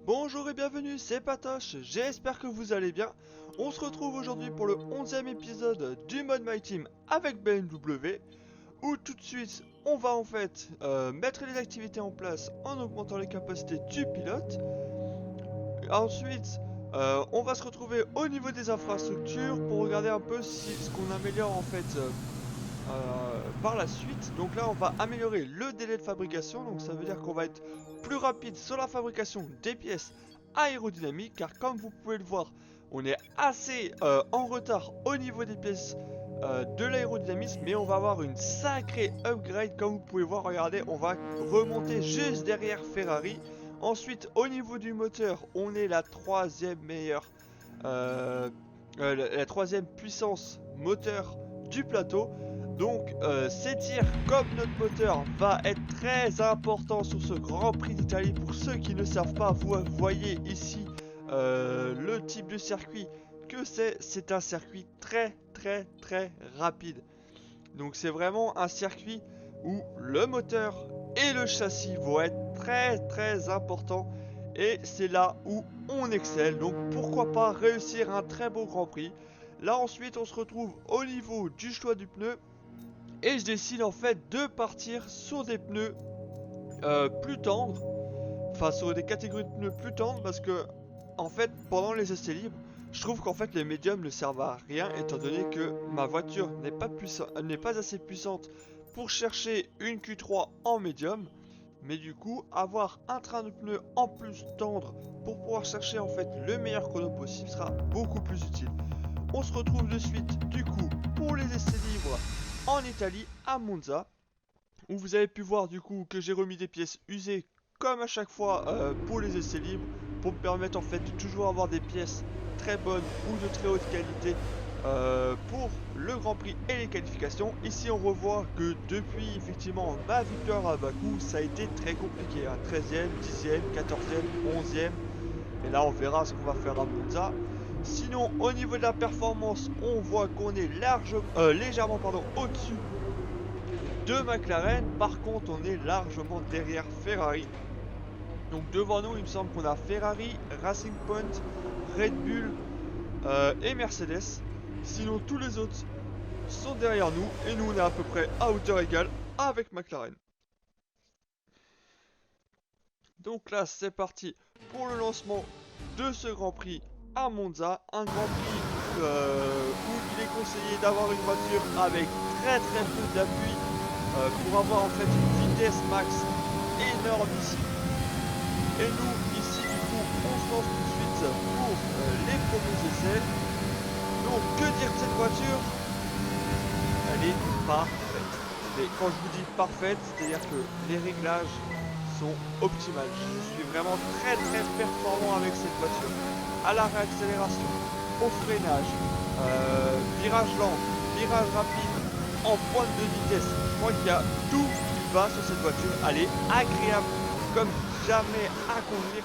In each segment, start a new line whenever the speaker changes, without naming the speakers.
Bonjour et bienvenue, c'est Patoche, j'espère que vous allez bien. On se retrouve aujourd'hui pour le 11e épisode du mode My Team avec BMW, où tout de suite on va en fait mettre les activités en place en augmentant les capacités du pilote. Ensuite, on va se retrouver au niveau des infrastructures pour regarder un peu si ce qu'on améliore en fait par la suite. Donc là on va améliorer le délai de fabrication, donc ça veut dire qu'on va être plus rapide sur la fabrication des pièces aérodynamiques, car comme vous pouvez le voir, on est assez en retard au niveau des pièces de l'aérodynamisme, mais on va avoir une sacrée upgrade. Comme vous pouvez voir, regardez, on va remonter juste derrière Ferrari. Ensuite, au niveau du moteur, on est la troisième meilleure la troisième puissance moteur du plateau. Donc c'est dire comme notre moteur va être très important sur ce Grand Prix d'Italie. Pour ceux qui ne savent pas, vous voyez ici le type de circuit que c'est un circuit très rapide. Donc c'est vraiment un circuit où le moteur et le châssis vont être très importants. Et c'est là où on excelle. Donc pourquoi pas réussir un très beau Grand Prix. Là ensuite on se retrouve au niveau du choix du pneu. Et je décide en fait de partir sur des pneus plus tendres. Enfin sur des catégories de pneus plus tendres, parce que en fait pendant les essais libres, je trouve qu'en fait les médiums ne servent à rien, étant donné que ma voiture n'est pas assez puissante pour chercher une Q3 en médium. Mais du coup, avoir un train de pneus en plus tendre pour pouvoir chercher en fait le meilleur chrono possible sera beaucoup plus utile. On se retrouve de suite du coup pour les essais libres en Italie, à Monza, où vous avez pu voir du coup que j'ai remis des pièces usées comme à chaque fois pour les essais libres, pour me permettre en fait de toujours avoir des pièces très bonnes ou de très haute qualité pour le Grand Prix et les qualifications. Ici on revoit que depuis effectivement ma victoire à Bakou, ça a été très compliqué, hein. 13e, 10e, 14e, 11e, et là on verra ce qu'on va faire à Monza. Sinon au niveau de la performance, on voit qu'on est légèrement au-dessus de McLaren. Par contre on est largement derrière Ferrari. Donc devant nous il me semble qu'on a Ferrari, Racing Point, Red Bull et Mercedes. Sinon tous les autres sont derrière nous et nous on est à peu près à hauteur égale avec McLaren. Donc là c'est parti pour le lancement de ce Grand Prix à Monza. Un Grand Prix où il est conseillé d'avoir une voiture avec très peu d'appui pour avoir en fait une vitesse max énorme ici. Et nous ici du coup on se lance tout de suite pour les premiers essais. Donc que dire de cette voiture? Elle est parfaite. Et quand je vous dis parfaite, c'est-à-dire que les réglages sont optimales. Je suis vraiment très performant avec cette voiture. À la réaccélération, au freinage, virage lent, virage rapide, en pointe de vitesse. Je crois qu'il y a tout qui va sur cette voiture. Elle est agréable comme jamais à conduire.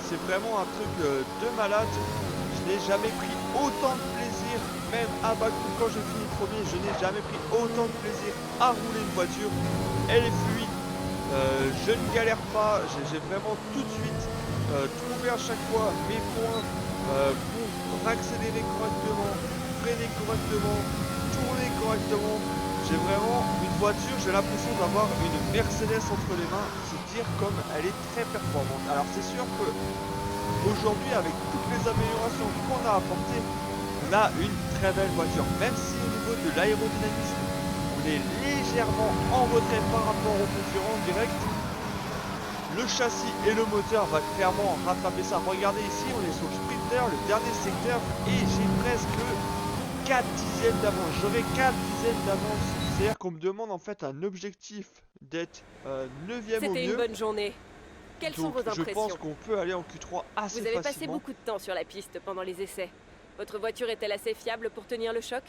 C'est vraiment un truc de malade. Je n'ai jamais pris autant de plaisir, même à Bakou quand je finis premier, je n'ai jamais pris autant de plaisir à rouler une voiture. Elle est fluide, je ne galère pas, j'ai vraiment tout de suite trouvé à chaque fois mes points pour accélérer correctement, freiner correctement, tourner correctement. J'ai vraiment une voiture, j'ai l'impression d'avoir une Mercedes entre les mains, c'est dire comme elle est très performante. Alors c'est sûr que aujourd'hui, avec toutes les améliorations qu'on a apportées, on a une très belle voiture. Même si au niveau de l'aérodynamisme, on est légèrement en retrait par rapport aux concurrents directs, le châssis et le moteur va clairement rattraper ça. Regardez ici, on est sur le sprinter, le dernier secteur, et j'ai presque 4 dixièmes d'avance. J'aurai 4 dixièmes d'avance. C'est-à-dire qu'on me demande en fait un objectif d'être 9ème au
C'était une
mieux.
bonne journée. Quelles sont
Donc
vos
je pense
impressions?
qu'on peut aller en Q3 assez
Vous avez passé
facilement.
beaucoup de temps sur la piste pendant les essais. Votre voiture est-elle assez fiable pour tenir le choc?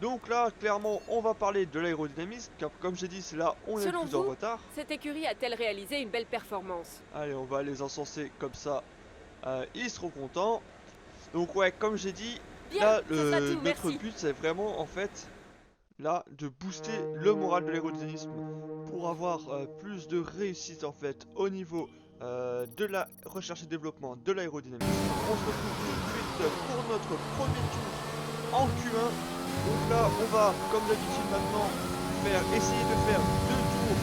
Donc là, clairement, on va parler de l'aérodynamisme, car comme j'ai dit, c'est là où on est le
Selon
plus en
vous,
retard.
cette écurie a-t-elle réalisé une belle performance?
Allez, on va les encenser comme ça, ils seront contents. Donc ouais, comme j'ai dit,
Bien,
là,
ce sera tout,
notre
merci.
but, c'est vraiment, en fait, là, de booster le moral de l'aérodynamisme pour avoir plus de réussite, en fait, au niveau de la recherche et développement de l'aérodynamisme. On se retrouve tout de suite pour notre premier tour en Q1. Donc là, on va, comme d'habitude maintenant, essayer de faire 2 tours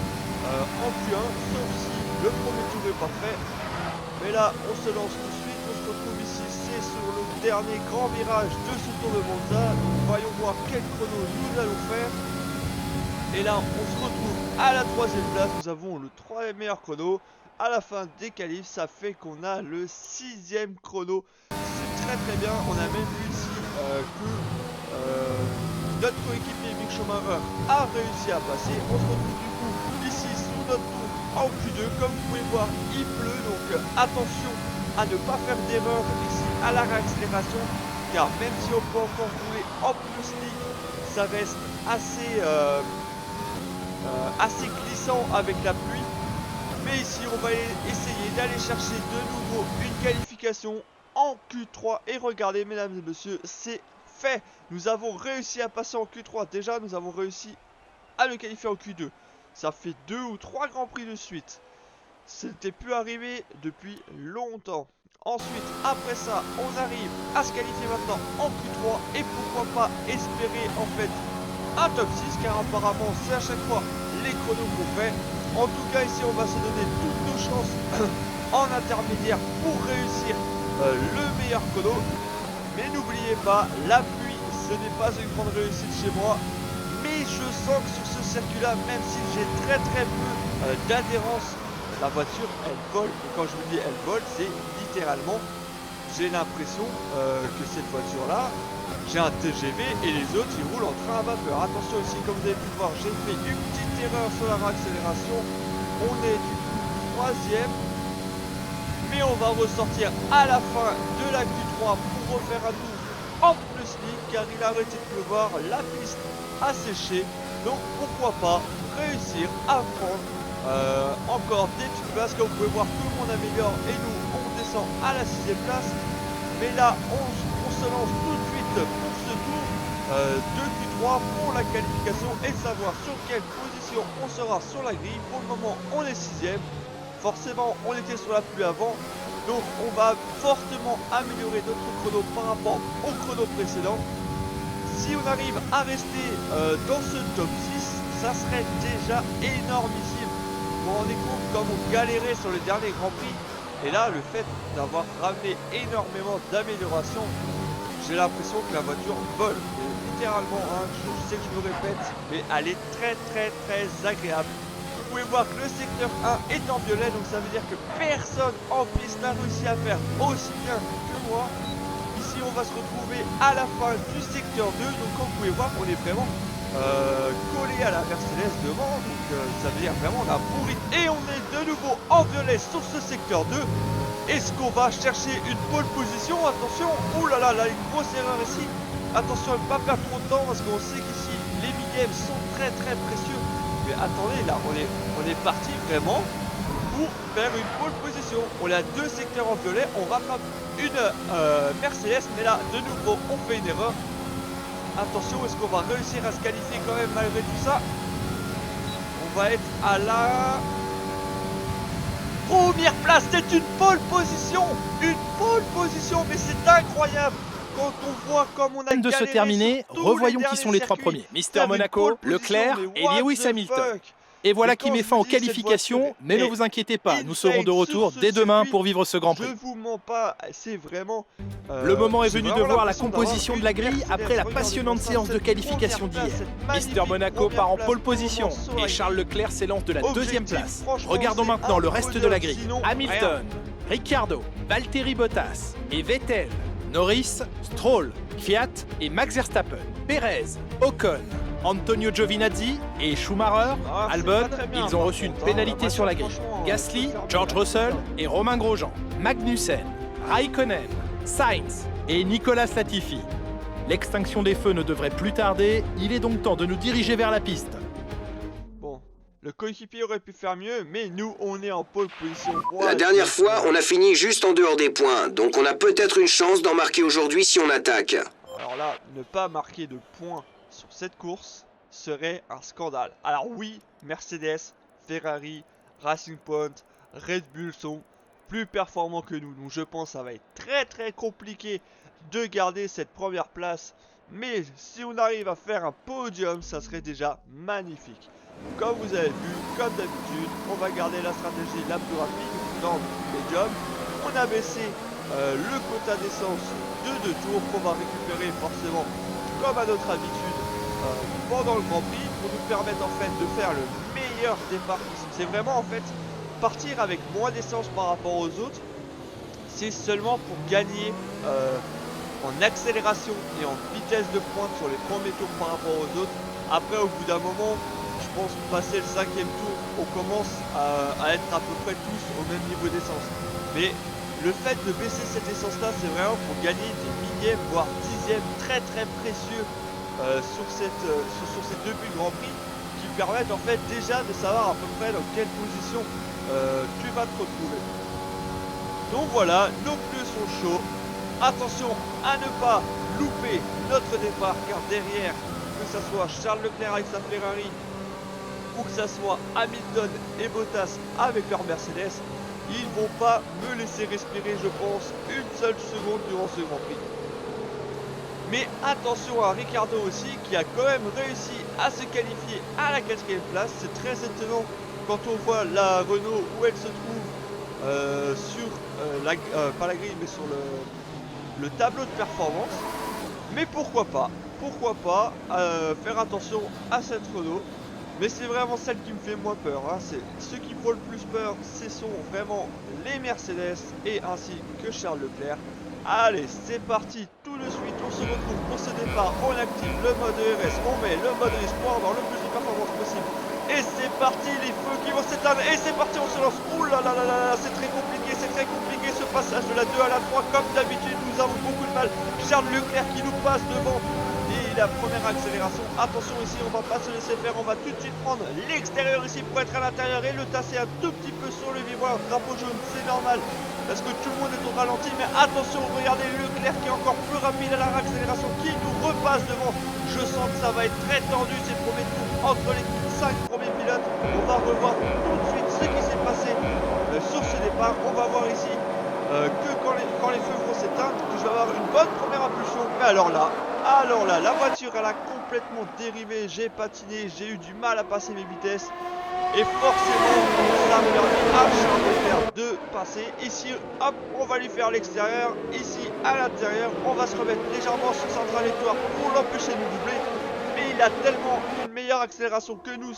en Q1, sauf si le premier tour n'est pas fait. Mais là, on se lance tout de suite. On se retrouve ici, c'est sur le dernier grand virage de ce tour de Monza. Donc, voyons voir quel chrono nous allons faire. Et là, on se retrouve à la 3e place. Nous avons le 3e meilleur chrono. À la fin des qualifs, ça fait qu'on a le 6e chrono. C'est très très bien. On a même vu ici que notre coéquipier Mick Schumacher a réussi à passer. On se retrouve du coup ici sous notre tour en Q2. Comme vous pouvez voir, il pleut. Donc attention à ne pas faire d'erreur ici à la réaccélération. Car même si on peut encore rouler en plus slick, ça reste assez glissant avec la pluie. Mais ici on va essayer d'aller chercher de nouveau une qualification en Q3. Et regardez mesdames et messieurs, c'est fait. Nous avons réussi à passer en Q3. Déjà nous avons réussi à le qualifier en Q2. Ça fait 2 ou 3 grands prix de suite. C'était plus arrivé depuis longtemps. Ensuite, après ça, on arrive à se qualifier maintenant en Q3. Et pourquoi pas espérer en fait un top 6, car apparemment c'est à chaque fois les chronos qu'on fait. En tout cas ici on va se donner toutes nos chances en intermédiaire pour réussir le meilleur chrono. Mais n'oubliez pas, la pluie ce n'est pas une grande réussite chez moi. Mais je sens que sur ce circuit là, même si j'ai très peu d'adhérence, la voiture elle vole. Et quand je vous dis elle vole, c'est littéralement, j'ai l'impression que cette voiture là, j'ai un TGV et les autres ils roulent en train à vapeur. Attention ici, comme vous avez pu voir, j'ai fait une petite erreur sur la réaccélération. On est du coup 3e. Mais on va ressortir à la fin de la Q3 pour refaire un tour en plus libre, car il a arrêté de pleuvoir, la piste a séché. Donc pourquoi pas réussir à prendre encore des petites places. Comme vous pouvez voir, tout le monde améliore et nous on descend à la 6e place. Mais là on se lance tout de suite pour ce tour de Q3 pour la qualification et savoir sur quelle position on sera sur la grille. Pour le moment on est 6e. Forcément on était sur la pluie avant, donc on va fortement améliorer notre chrono par rapport au chrono précédent. Si on arrive à rester dans ce top 6, ça serait déjà énormissime. Vous vous rendez compte comme on galérait sur le dernier Grand Prix. Et là, le fait d'avoir ramené énormément d'améliorations, j'ai l'impression que la voiture vole. Et littéralement, hein, je sais que je me répète, mais elle est très agréable. Vous pouvez voir que le secteur 1 est en violet, donc ça veut dire que personne en piste n'a réussi à faire aussi bien que moi. Ici, on va se retrouver à la fin du secteur 2, donc comme vous pouvez voir, on est vraiment collé à la Mercedes devant, donc ça veut dire vraiment on a pourri. Et on est de nouveau en violet sur ce secteur 2. Est-ce qu'on va chercher une pole position? Attention, oulala, là, une grosse erreur ici. Attention à ne pas perdre trop de temps parce qu'on sait qu'ici les millièmes sont très précieux. Mais attendez, là on est parti vraiment pour faire une pole position. On a 2 secteurs en violet, on rattrape une Mercedes, mais là de nouveau on fait une erreur. Attention, est-ce qu'on va réussir à se qualifier quand même malgré tout ça? On va être à la première place, c'est une pole position. Une pole position, mais c'est incroyable. Quand on voit comme on a
de se terminer, revoyons qui sont les 3 premiers. Mister Monaco, Leclerc et Lewis Hamilton. Et voilà qui met fin aux qualifications, mais ne vous inquiétez pas, nous serons de retour dès demain pour vivre ce Grand Prix.
Je vous mens pas, c'est vraiment...
Le moment est venu de voir la composition de la grille après la passionnante séance de qualification d'hier. Mister Monaco part en pole position et Charles Leclerc s'élance de la 2e place. Regardons maintenant le reste de la grille. Hamilton, Ricciardo, Valtteri Bottas et Vettel, Norris, Stroll, Fiat et Max Verstappen, Perez, Ocon, Antonio Giovinazzi et Schumacher, Albon, ils ont reçu une pénalité sur la grille. Gasly, George Russell et Romain Grosjean, Magnussen, Raikkonen, Sainz et Nicolas Latifi. L'extinction des feux ne devrait plus tarder, il est donc temps de nous diriger vers la piste.
Bon, le coéquipier aurait pu faire mieux, mais nous on est en pole position.
La dernière fois, on a fini juste en dehors des points, donc on a peut-être une chance d'en marquer aujourd'hui si on attaque.
Alors là, ne pas marquer de points sur cette course serait un scandale. Alors oui, Mercedes, Ferrari, Racing Point, Red Bull sont plus performants que nous. Donc je pense que ça va être très compliqué de garder cette première place. Mais si on arrive à faire un podium, ça serait déjà magnifique. Comme vous avez vu, comme d'habitude, on va garder la stratégie la plus rapide dans le médium. On a baissé le quota d'essence de 2 tours qu'on va récupérer forcément comme à notre habitude pendant le Grand Prix pour nous permettre en fait de faire le meilleur départ possible. C'est vraiment en fait partir avec moins d'essence par rapport aux autres. C'est seulement pour gagner en accélération et en vitesse de pointe sur les premiers tours par rapport aux autres. Après au bout d'un moment, je pense passer le 5e tour, on commence à être à peu près tous au même niveau d'essence. Mais le fait de baisser cette essence là, c'est vraiment pour gagner des millièmes voire dixièmes très précieux sur ces 2 buts de Grand Prix qui permettent en fait déjà de savoir à peu près dans quelle position tu vas te retrouver. Donc voilà, nos pneus sont chauds. Attention à ne pas louper notre départ car derrière, que ce soit Charles Leclerc avec sa Ferrari ou que ce soit Hamilton et Bottas avec leur Mercedes, ils vont pas me laisser respirer, je pense, une seule seconde durant ce Grand Prix. Mais attention à Ricciardo aussi qui a quand même réussi à se qualifier à la 4e place. C'est très étonnant quand on voit la Renault où elle se trouve sur pas la grille mais sur le tableau de performance. Mais pourquoi pas faire attention à cette Renault. Mais c'est vraiment celle qui me fait moins peur, hein. Ceux qui font le plus peur, ce sont vraiment les Mercedes et ainsi que Charles Leclerc. Allez, c'est parti, tout de suite on se retrouve pour ce départ, on active le mode ERS, on met le mode RIS pour avoir le plus de performance possible. Et c'est parti, les feux qui vont s'éteindre, et c'est parti, on se lance. Ouh là là là là, c'est très compliqué ce passage de la 2 à la 3, comme d'habitude nous avons beaucoup de mal. Charles Leclerc qui nous passe devant. Et la première accélération, attention ici, on va pas se laisser faire, on va tout de suite prendre l'extérieur ici pour être à l'intérieur et le tasser un tout petit peu sur le vibreur, drapeau jaune, c'est normal, parce que tout le monde est au ralenti, mais attention, regardez Leclerc qui est encore plus rapide à la accélération, qui nous repasse devant. Je sens que ça va être très tendu ces premiers tours entre les 5 premiers pilotes. On va revoir tout de suite ce qui s'est passé sur ce départ. On va voir ici que quand les feux vont s'éteindre, que je vais avoir une bonne première impulsion, mais alors là, la voiture elle a complètement dérivé, j'ai patiné, j'ai eu du mal à passer mes vitesses. Et forcément, ça me permet à Charles Leclerc de passer. Ici, hop, on va lui faire l'extérieur. Ici, à l'intérieur, on va se remettre légèrement sur sa trajectoire pour l'empêcher de nous doubler. Mais il a tellement une meilleure accélération que nous,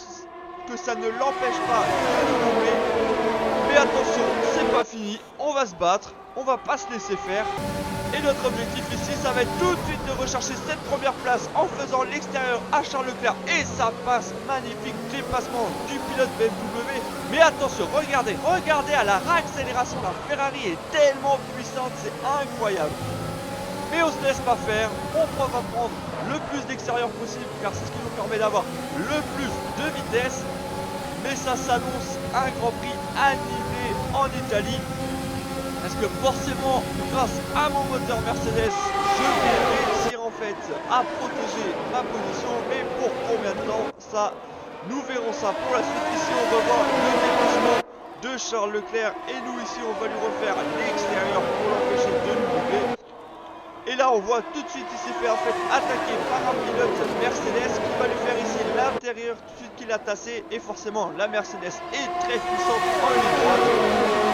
que ça ne l'empêche pas de nous doubler. Mais attention, c'est pas fini, on va se battre, on va pas se laisser faire. Et notre objectif ici, ça va être tout de suite de rechercher cette première place en faisant l'extérieur à Charles Leclerc. Et ça passe, magnifique dépassement du pilote BMW. Mais attention, regardez à la réaccélération, la Ferrari est tellement puissante, c'est incroyable. Mais on se laisse pas faire, on va prendre le plus d'extérieur possible car c'est ce qui nous permet d'avoir le plus de vitesse. Mais ça s'annonce un Grand Prix animé en Italie. Parce que forcément, grâce à mon moteur Mercedes, je vais réussir en fait à protéger ma position. Mais pour combien de temps, ça, nous verrons ça pour la suite. Ici, on va voir le dépassement de Charles Leclerc. Et nous, ici, on va lui refaire l'extérieur pour l'empêcher de nous doubler. Et là, on voit tout de suite, il s'est fait en fait attaquer par un pilote Mercedes qui va lui faire ici l'intérieur tout de suite qu'il a tassé. Et forcément, la Mercedes est très puissante en ligne droite.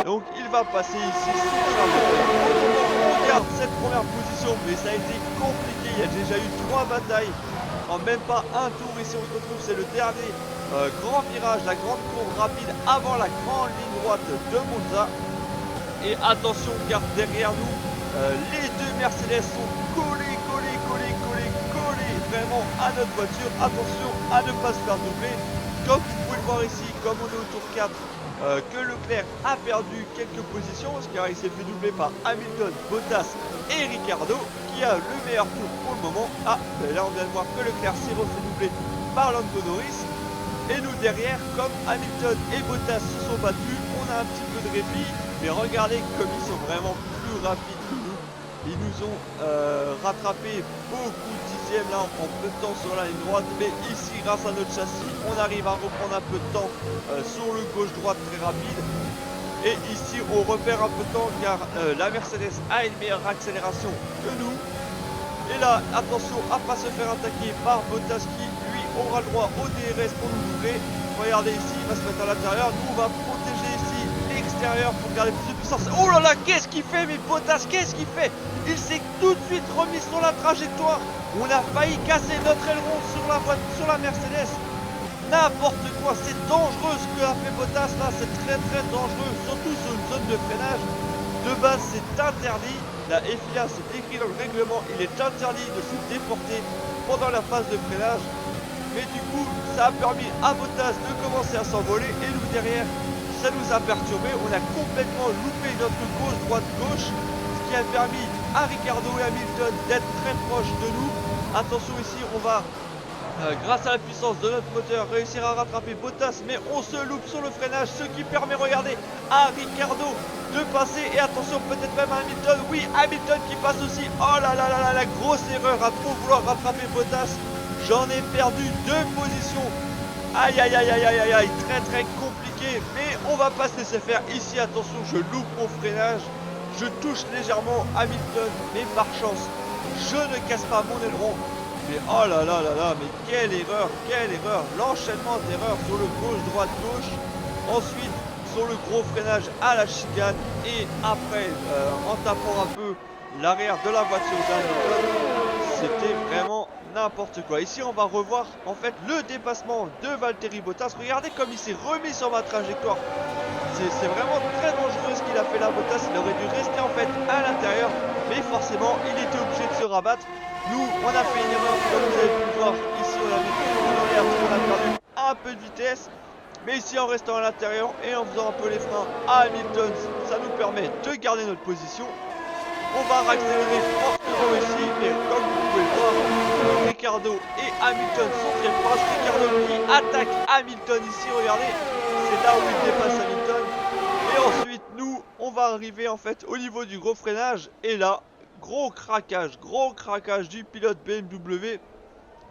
Donc, il va passer ici sur Charles Leclerc. On garde cette première position, mais ça a été compliqué. Il y a déjà eu 3 batailles en même pas un tour. Ici, on se retrouve, c'est le dernier grand virage, la grande courbe rapide avant la grande ligne droite de Monza. Et attention, car derrière nous, les 2 Mercedes sont collés vraiment à notre voiture. Attention à ne pas se faire doubler. Comme vous pouvez le voir ici, comme on est au tour 4, que Leclerc a perdu quelques positions, car il s'est fait doubler par Hamilton, Bottas et Ricciardo, qui a le meilleur tour pour le moment. Ah, là on vient de voir que Leclerc s'est refait doubler par Lando Norris. Et nous derrière, comme Hamilton et Bottas se sont battus, on a un petit peu de répit. Mais regardez comme ils sont vraiment plus rapides que nous. Ils nous ont rattrapé beaucoup de dixièmes là en peu de temps sur la ligne droite. Mais ici, grâce à notre châssis, on arrive à reprendre un peu de temps sur le gauche-droite très rapide. Et ici on repère un peu de temps car la Mercedes a une meilleure accélération que nous. Et là, attention à pas se faire attaquer par Bottas qui lui aura le droit au DRS pour nous doubler. Regardez ici, il va se mettre à l'intérieur. Nous on va protéger ici l'extérieur pour garder plus de puissance. Oh là là, qu'est-ce qu'il fait, mais Bottas, qu'est-ce qu'il fait? Il s'est tout de suite remis sur la trajectoire. On a failli casser notre aileron sur la Mercedes. N'importe quoi, c'est dangereux ce que a fait Bottas là, c'est très dangereux, surtout sur une zone de freinage. De base c'est interdit, la FIA c'est écrit dans le règlement, il est interdit de se déporter pendant la phase de freinage. Mais du coup ça a permis à Bottas de commencer à s'envoler et nous derrière ça nous a perturbé, on a complètement loupé notre gauche, ce qui a permis à Ricciardo et Hamilton d'être très proches de nous. Attention ici on va... grâce à la puissance de notre moteur, réussir à rattraper Bottas, mais on se loupe sur le freinage, ce qui permet, regardez, à Ricciardo de passer, et attention peut-être même à Hamilton, oui, Hamilton qui passe aussi, oh là là là là, la grosse erreur à trop vouloir rattraper Bottas, j'en ai perdu 2 positions, aïe aïe aïe aïe aïe aïe, très compliqué, mais on va pas se laisser faire, ici attention, je loupe mon freinage, je touche légèrement Hamilton, mais par chance, je ne casse pas mon aileron. Mais oh là là là là, mais quelle erreur, l'enchaînement d'erreurs sur le gauche. Ensuite, sur le gros freinage à la chicane. Et après, en tapant un peu l'arrière de la voiture d'Hamilton, c'était vraiment n'importe quoi. Ici, on va revoir en fait le dépassement de Valtteri Bottas. Regardez comme il s'est remis sur ma trajectoire. C'est vraiment très dangereux ce qu'il a fait là, Bottas. Il aurait dû rester en fait à l'intérieur. Mais forcément, il était obligé de se rabattre. Nous, on a fait une erreur, comme vous avez pu le voir. Ici, on a mis tout en l'air, on a perdu un peu de vitesse. Mais ici, en restant à l'intérieur et en faisant un peu les freins à Hamilton, ça nous permet de garder notre position. On va accélérer fortement ici, mais comme vous pouvez le voir, Ricciardo et Hamilton sont très proches. Ricciardo qui attaque Hamilton ici, regardez, c'est là où il dépasse Hamilton. Et ensuite, nous, on va arriver en fait au niveau du gros freinage. Et là, gros craquage du pilote BMW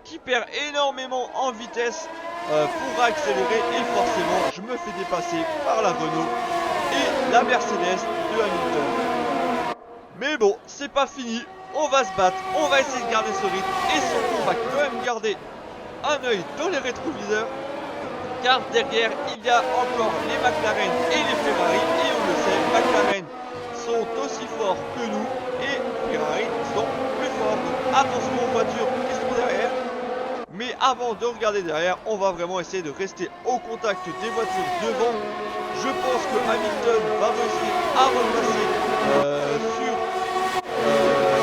qui perd énormément en vitesse pour accélérer. Et forcément, je me fais dépasser par la Renault et la Mercedes de Hamilton. Mais bon, c'est pas fini, on va se battre, on va essayer de garder ce rythme et surtout on va quand même garder un œil dans les rétroviseurs car derrière il y a encore les McLaren et les Ferrari et on le sait, McLaren sont aussi forts que nous et Ferrari sont plus forts. Donc attention aux voitures qui sont derrière. Mais avant de regarder derrière, on va vraiment essayer de rester au contact des voitures devant. Je pense que Hamilton va réussir à repasser sur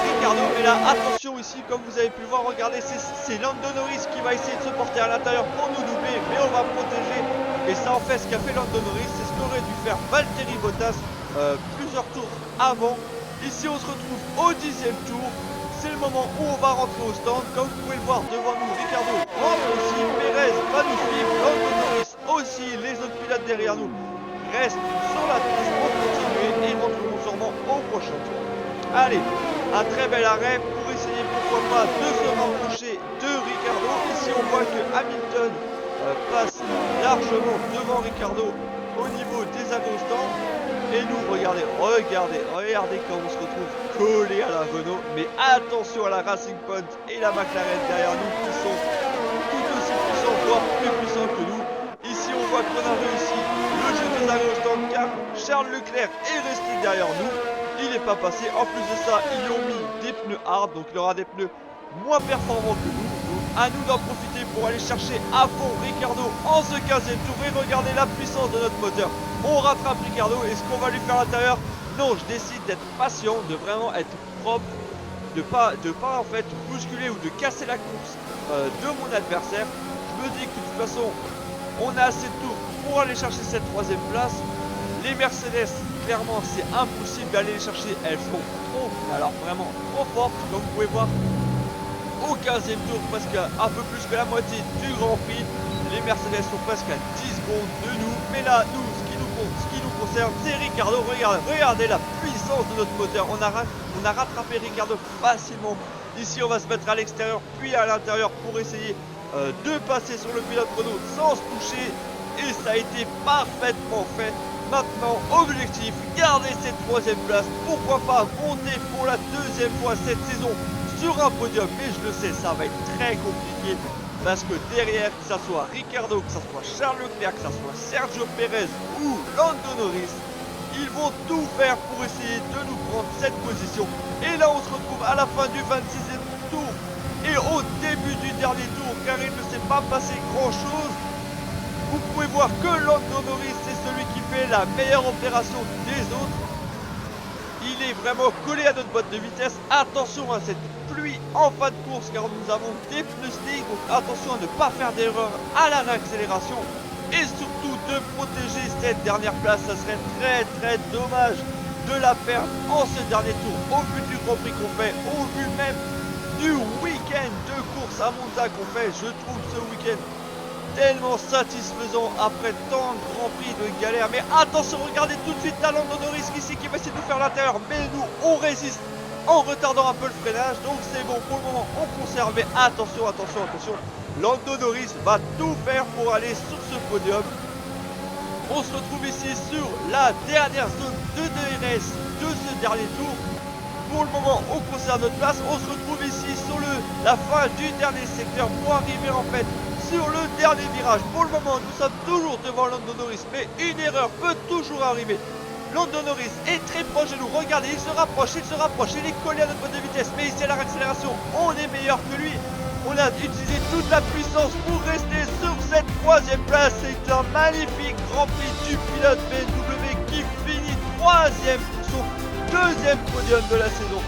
Ricciardo. Mais là, attention ici, comme vous avez pu le voir, regardez, c'est Lando Norris qui va essayer de se porter à l'intérieur pour nous doubler. Mais on va protéger. Et ça en fait ce qu'a fait Lando Norris, c'est ce qu'aurait dû faire Valtteri Bottas plusieurs tours avant. Ici, on se retrouve au 10e tour. C'est le moment où on va rentrer au stand. Comme vous pouvez le voir devant nous, Ricciardo rentre aussi, Perez va nous suivre, Lando Norris aussi, les autres pilotes derrière nous restent sur la piste pour continuer et rentreront sûrement au prochain tour. Allez, un très bel arrêt pour essayer pourquoi pas de se rapprocher de Ricciardo. Ici on voit que Hamilton passe largement devant Ricciardo au niveau des avant-stands. Et nous, regardez comme on se retrouve collé à la Renault. Mais attention à la Racing Point et la McLaren derrière nous qui sont tout aussi puissants, voire plus puissants que nous. Ici, on voit qu'on a réussi le jeu des avant-stands car Charles Leclerc est resté derrière nous. Il n'est pas passé. En plus de ça, ils lui ont mis des pneus hard, donc il aura des pneus moins performants que nous. Donc, à nous d'en profiter pour aller chercher à fond Ricciardo en ce 15e tour et regarder la puissance de notre moteur. On rattrape Ricciardo et ce qu'on va lui faire à l'intérieur, non, je décide d'être patient, de vraiment être propre, de pas en fait bousculer ou de casser la course de mon adversaire. Je me dis que de toute façon, on a assez de tours pour aller chercher cette 3e place. Les Mercedes, clairement, c'est impossible d'aller les chercher. Elles sont trop, alors vraiment trop fortes, comme vous pouvez voir. Au 15e tour, presque un peu plus que la moitié du Grand Prix. Les Mercedes sont presque à 10 secondes de nous. Mais là, nous, ce qui nous concerne, c'est Ricciardo. Regardez la puissance de notre moteur. On a rattrapé Ricciardo facilement. Ici, on va se mettre à l'extérieur, puis à l'intérieur pour essayer de passer sur le pilote Renault sans se toucher. Et ça a été parfaitement fait. Maintenant, objectif, garder cette 3ème place. Pourquoi pas monter pour la 2e fois cette saison sur un podium. Mais je le sais, ça va être très compliqué. Parce que derrière, que ça soit Ricciardo, que ça soit Charles Leclerc, que ça soit Sergio Pérez ou Lando Norris, ils vont tout faire pour essayer de nous prendre cette position. Et là, on se retrouve à la fin du 26e tour et au début du dernier tour, car il ne s'est pas passé grand chose. Vous pouvez voir que Lando Norris, c'est celui qui fait la meilleure opération des autres. Il est vraiment collé à notre boîte de vitesse. Attention à cette pluie en fin de course, car nous avons des pneus slick. Donc attention à ne pas faire d'erreur à la réaccélération. Et surtout de protéger cette dernière place. Ça serait très dommage de la perdre en ce dernier tour. Au vu du Grand Prix qu'on fait, au vu même du week-end de course à Monza qu'on fait, je trouve ce week-end tellement satisfaisant après tant de grands prix de galère. Mais attention, regardez tout de suite Lando Norris ici qui va essayer de nous faire l'intérieur. Mais nous, on résiste en retardant un peu le freinage. Donc c'est bon, pour le moment, on conserve. Mais attention. Lando Norris va tout faire pour aller sur ce podium. On se retrouve ici sur la dernière zone de DRS de ce dernier tour. Pour le moment, on conserve notre place. On se retrouve ici sur la fin du dernier secteur pour arriver en fait sur le dernier virage. Pour le moment, nous sommes toujours devant Lando Norris, mais une erreur peut toujours arriver. Lando Norris est très proche de nous. Regardez, il se rapproche, il est collé à notre boîte de vitesse, mais ici à la réaccélération, on est meilleur que lui. On a utilisé toute la puissance pour rester sur cette 3ème place. C'est un magnifique Grand Prix du pilote BMW qui finit 3ème pour son 2ème podium de la saison.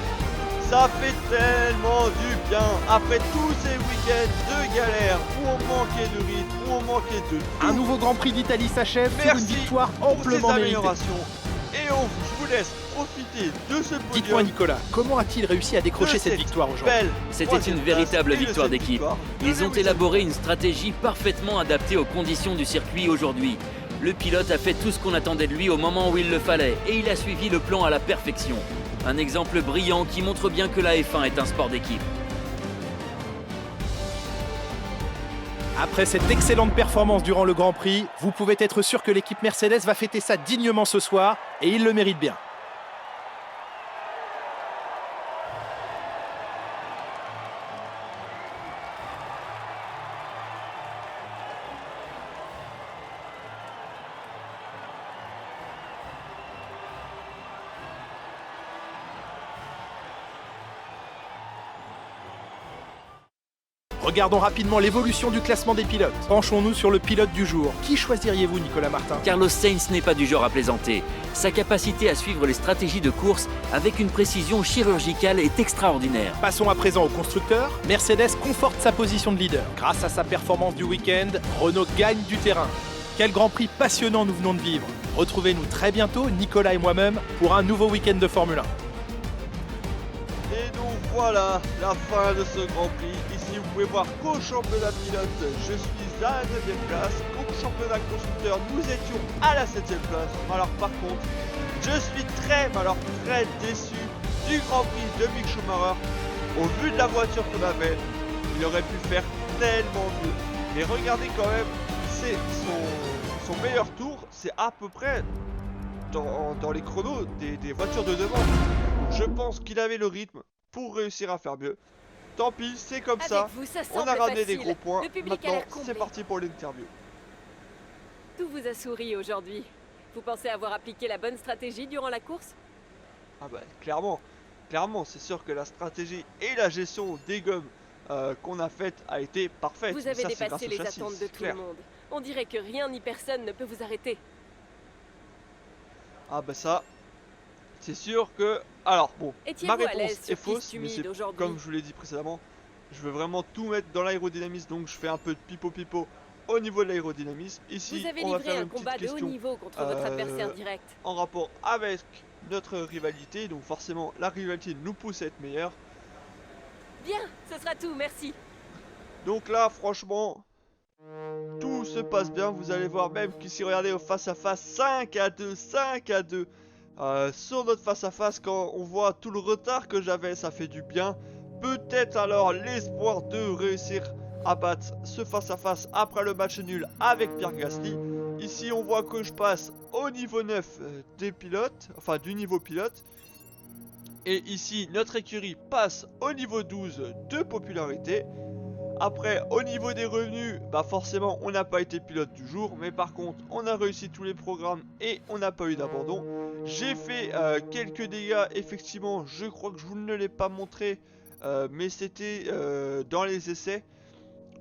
Ça fait tellement du bien après tous ces week-ends de galère où on manquait de rythme, où on manquait de tout.
Un nouveau Grand Prix d'Italie s'achève sur une victoire amplement méritée.
Et je vous laisse profiter de ce podium.
Dites-moi Nicolas, comment a-t-il réussi à décrocher cette victoire aujourd'hui?
C'était une véritable victoire d'équipe. Ils ont élaboré une stratégie parfaitement adaptée aux conditions du circuit aujourd'hui. Le pilote a fait tout ce qu'on attendait de lui au moment où il le fallait et il a suivi le plan à la perfection. Un exemple brillant qui montre bien que la F1 est un sport d'équipe.
Après cette excellente performance durant le Grand Prix, vous pouvez être sûr que l'équipe Mercedes va fêter ça dignement ce soir et il le mérite bien. Regardons rapidement l'évolution du classement des pilotes. Penchons-nous sur le pilote du jour. Qui choisiriez-vous, Nicolas Martin?
Carlos Sainz n'est pas du genre à plaisanter. Sa capacité à suivre les stratégies de course avec une précision chirurgicale est extraordinaire.
Passons à présent au constructeur. Mercedes conforte sa position de leader. Grâce à sa performance du week-end, Renault gagne du terrain. Quel Grand Prix passionnant nous venons de vivre. Retrouvez-nous très bientôt, Nicolas et moi-même, pour un nouveau week-end de Formule 1.
Et donc voilà la fin de ce Grand Prix. Ici vous pouvez voir qu'au championnat pilote je suis à la 9ème place. Qu'au championnat constructeur nous étions à la 7ème place. Alors par contre je suis très déçu du Grand Prix de Mick Schumacher. Au vu de la voiture qu'on avait, il aurait pu faire tellement mieux. Mais regardez quand même, c'est son meilleur tour, c'est à peu près dans les chronos des voitures de devant. Je pense qu'il avait le rythme pour réussir à faire mieux. Tant pis, c'est comme ça. On a ramené des gros points. Maintenant, c'est parti pour l'interview.
Tout vous a souri aujourd'hui. Vous pensez avoir appliqué la bonne stratégie durant la course?
Ah bah clairement, c'est sûr que la stratégie et la gestion des gommes qu'on a faites a été parfaite.
Vous avez dépassé les attentes de tout le monde. On dirait que rien ni personne ne peut vous arrêter.
Ah bah ça, c'est sûr que... Alors bon, ma réponse est fausse, mais c'est comme je vous l'ai dit précédemment, je veux vraiment tout mettre dans l'aérodynamisme, donc je fais un peu de pipo au niveau de l'aérodynamisme. Ici, on va faire une petite question
de haut niveau contre votre adversaire direct.
En rapport avec notre rivalité, donc forcément la rivalité nous pousse à être meilleur.
Bien, ce sera tout, merci.
Donc là, franchement, tout se passe bien. Vous allez voir même qu'ici, regardez au face-à-face, 5 à 2. Sur notre face-à-face, quand on voit tout le retard que j'avais, ça fait du bien. Peut-être alors l'espoir de réussir abattre ce face-à-face après le match nul avec Pierre Gasly. Ici on voit que je passe au niveau 9 des pilotes, enfin du niveau pilote. Et ici notre écurie passe au niveau 12 de popularité. Après au niveau des revenus, bah forcément on n'a pas été pilote du jour, mais par contre on a réussi tous les programmes et on n'a pas eu d'abandon. J'ai fait quelques dégâts, effectivement je crois que je vous ne l'ai pas montré, mais c'était dans les essais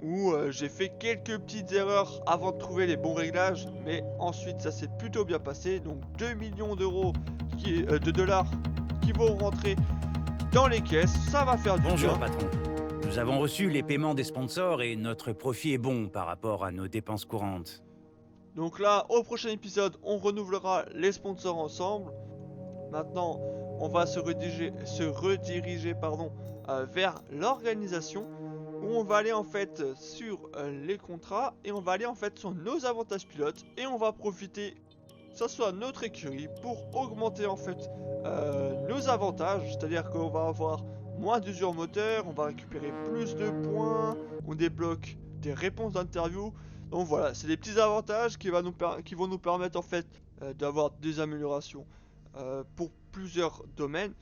où j'ai fait quelques petites erreurs avant de trouver les bons réglages, mais ensuite ça s'est plutôt bien passé. Donc 2 millions d'euros de dollars qui vont rentrer dans les caisses, ça va faire du bien.
Bonjour patron, nous avons reçu les paiements des sponsors et notre profit est bon par rapport à nos dépenses courantes.
Donc là, au prochain épisode, on renouvelera les sponsors ensemble. Maintenant, on va se rediriger vers l'organisation, où on va aller en fait sur les contrats et on va aller en fait sur nos avantages pilotes et on va profiter, que ce soit notre écurie, pour augmenter en fait nos avantages, c'est-à-dire qu'on va avoir moins d'usure moteur, on va récupérer plus de points, on débloque des réponses d'interview. Donc voilà, c'est des petits avantages qui vont nous permettre en fait d'avoir des améliorations pour plusieurs domaines.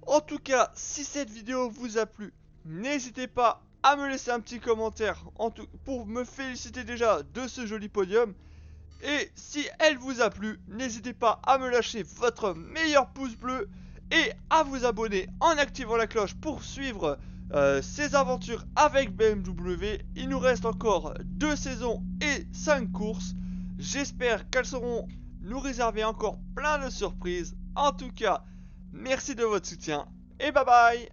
En tout cas, si cette vidéo vous a plu, n'hésitez pas à me laisser un petit commentaire pour me féliciter déjà de ce joli podium. Et si elle vous a plu, n'hésitez pas à me lâcher votre meilleur pouce bleu et à vous abonner en activant la cloche pour suivre ces aventures avec BMW. Il nous reste encore 2 saisons et 5 courses. J'espère qu'elles sauront nous réserver encore plein de surprises. En tout cas, merci de votre soutien et bye bye.